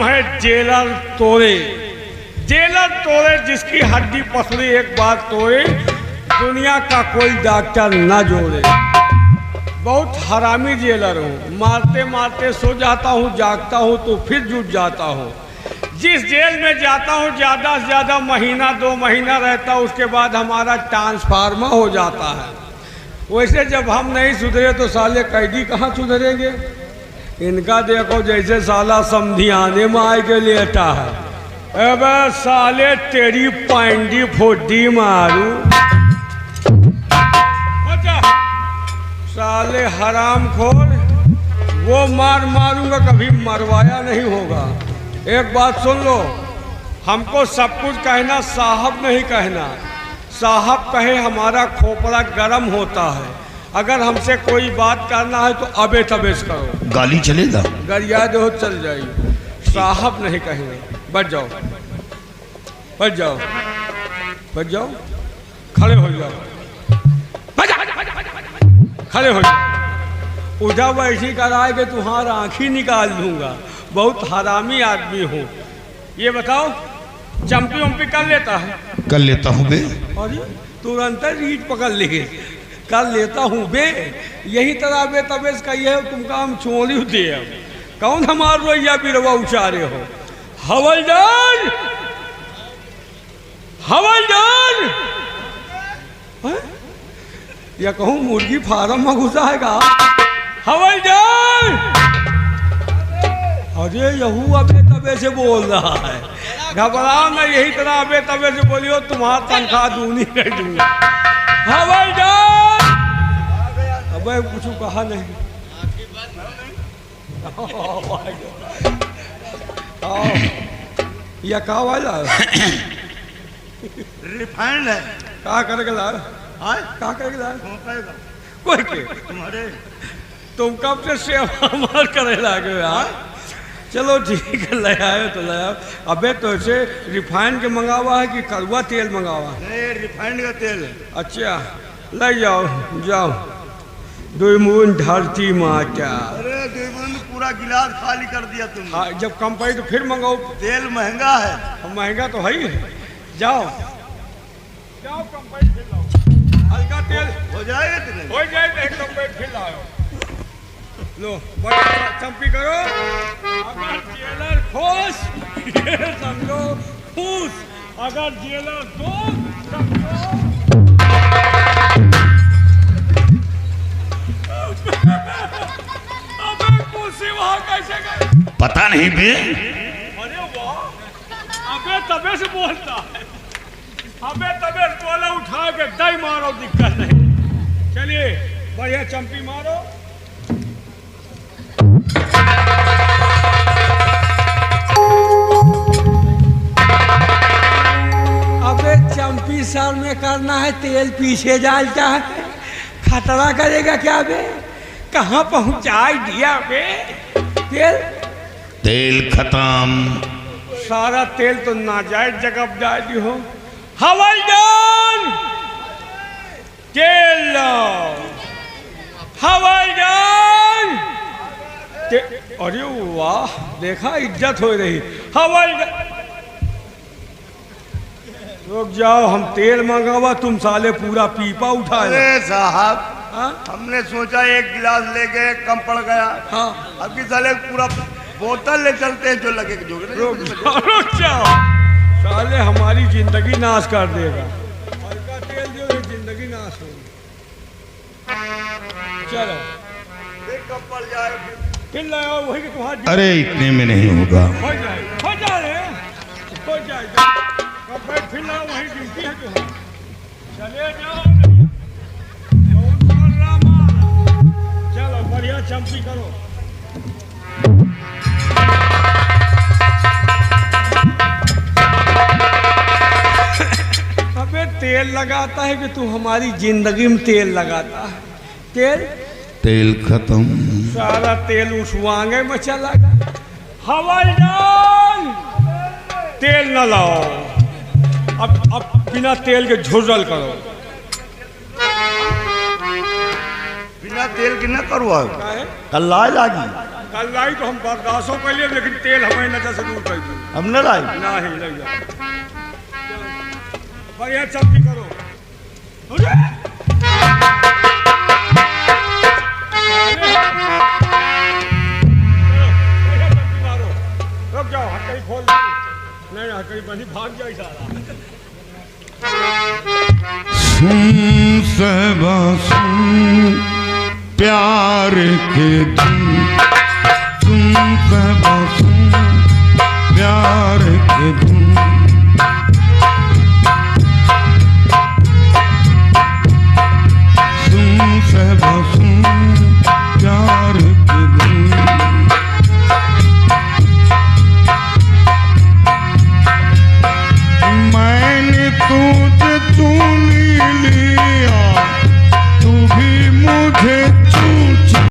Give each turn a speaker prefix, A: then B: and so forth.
A: नाम है जेलर तोरे। जेलर तोरे जिसकी हड्डी पसली एक बार तोड़े, दुनिया का कोई डॉक्टर न जोड़े। बहुत हरामी जेलर हूँ, मारते मारते सो जाता हूँ, जागता हूँ तो फिर जुट जाता हूँ। जिस जेल में जाता हूँ ज़्यादा से ज़्यादा महीना 2 महीना रहता हूँ, उसके बाद हमारा ट्रांसफार्मर हो जाता है। वैसे जब हम नहीं सुधरे तो साले कैदी कहाँ सुधरेंगे। इनका देखो जैसे साला समधियाने में आए के लेटा है। अबे साले तेरी पैंडी फोडी मारू। साले हराम खोर, वो मारूंगा, कभी मरवाया नहीं होगा। एक बात सुन लो, हमको सब कुछ कहना साहब नहीं कहना। साहब कहे हमारा खोपड़ा गर्म होता है। अगर हमसे कोई बात करना है तो अबे तबेश करो।
B: गाली चलेगा?
A: गरिया दो चल जाएगी। साहब नहीं कहेंगे। बैठ जाओ, बैठ जाओ, बैठ जाओ, खड़े हो जाओ, खड़े हो जाओ। उठा बैठी कराए के तुम्हारा आँखी निकाल दूंगा। बहुत हरामी आदमी हूँ। ये बताओ, चंपी वंपी कर लेता है?
B: कर लेता हूँ बे।
A: अरे तुरंत रीट पकड़ लिए, कर लेता हूँ बे। यही तरह बे तबेश का ये तुमका हम छोड़ी दे। कौन हमार रोइया बिरवा उचारे हो? हवलदार, हवलदार, या कहूँ मुर्गी फार्म में घुसा है का? हवलदार। अरे यहू अबे तबे से बोल रहा है। घबराओ ना, यही तरह अबे तबे से बोलियो, तुम्हारा तनख्वाह दूनी कर दूंगा। हवलदार। अबे कुछ कहा नहीं। या कहा वाला
C: रिफाइंड है।
A: कहा करके ला? कहा करके ला? कोई के
C: तुम्हारे
A: तुम कब से सेवा मार करे लागे यार। चलो ठीक है, ले आए तो ले आओ। अबे तो ऐसे रिफाइंड के मंगावा है कि कड़वा तेल मंगावा है?
C: नहीं, रिफाइंड का तेल है।
A: अच्छा ले जाओ, जाओ। 2 मून धरती माता।
C: अरे 2 बूंद पूरा गिलास खाली कर दिया तुमने।
A: हाँ, जब कम पड़ी तो फिर मंगाओ।
C: तेल महंगा है।
A: महंगा तो है ही है। जाओ जाओ, कम पड़ी फिर लाओ। हल्का तेल
C: हो जाएगा तेरे?
A: हो जाए तो एक कम पड़ी फिर लाओ। लो बड़ा चंपी करो। अगर जेलर खुश समझो खुश, अगर जेलर दो समझो। अबे कुर्सी वहां कैसे गई?
B: पता नहीं बे।
A: अरे वाह, अबे तबे से बोलता है। अबे तबे से बोला, उठा के दई मारो, दिक्कत नहीं। चलिए बढ़िया चंपी मारो। अबे चंपी सर में करना है, तेल पीछे डालता है। खतरा करेगा क्या बे? कहाँ पहुँचाई दिया बे?
B: तेल खत्म।
A: सारा तेल तो नाजायज जगह डाल दी हो। हवलदार, तेल लाओ। हवलदार। अरे वाह, देखा इज्जत हो रही। हवलदार, रुक जाओ, हम तेल मंगावा, तुम साले पूरा पीपा उठा।
C: अरे साहब, हमने सोचा एक गिलास ले गए, कम पड़ गया।
A: हाँ,
C: अभी साले पूरा बोतल ले चलते हैं जो लगे जो।
A: रुक जाओ, साले हमारी जिंदगी नाश कर देगा। हल्का तेल जो है जिंदगी नाश होगी। चलो
C: कम पड़ जाए
A: फिर लाओ वही के तुम्हारा।
B: अरे इतने में नहीं होगा।
A: हो जाए, हो जाए, हो जाएगा। फिर लाओ वही ड्यूटी है तुम्हारी। चले जाओ, चलो बढ़िया चंपी करो। अबे तेल लगाता है कि तू हमारी जिंदगी में तेल लगाता है।
B: तेल खत्म।
A: सारा तेल उस वांगे में चला गया। हवलदार, तेल न लाओ। अब बिना तेल के झुर्रल करो।
C: बिना तेल के न करवा,
A: काहे?
C: कल लाज आगी।
A: कल लाई तो हम बर्दाश्तों कर लिए, लेकिन तेल हमें नजर से दूर कर दी।
C: हम न लाई
A: ना ही लग जाओ, बढ़िया सब्जी करो। रुक जाओ, हथकड़ी खोल दो। नहीं हथकड़ी बंदी भाग जाए सारा।
B: सुन सहबा सुन प्यार के दिन, सुन सहबा सुन प्यार के दिन,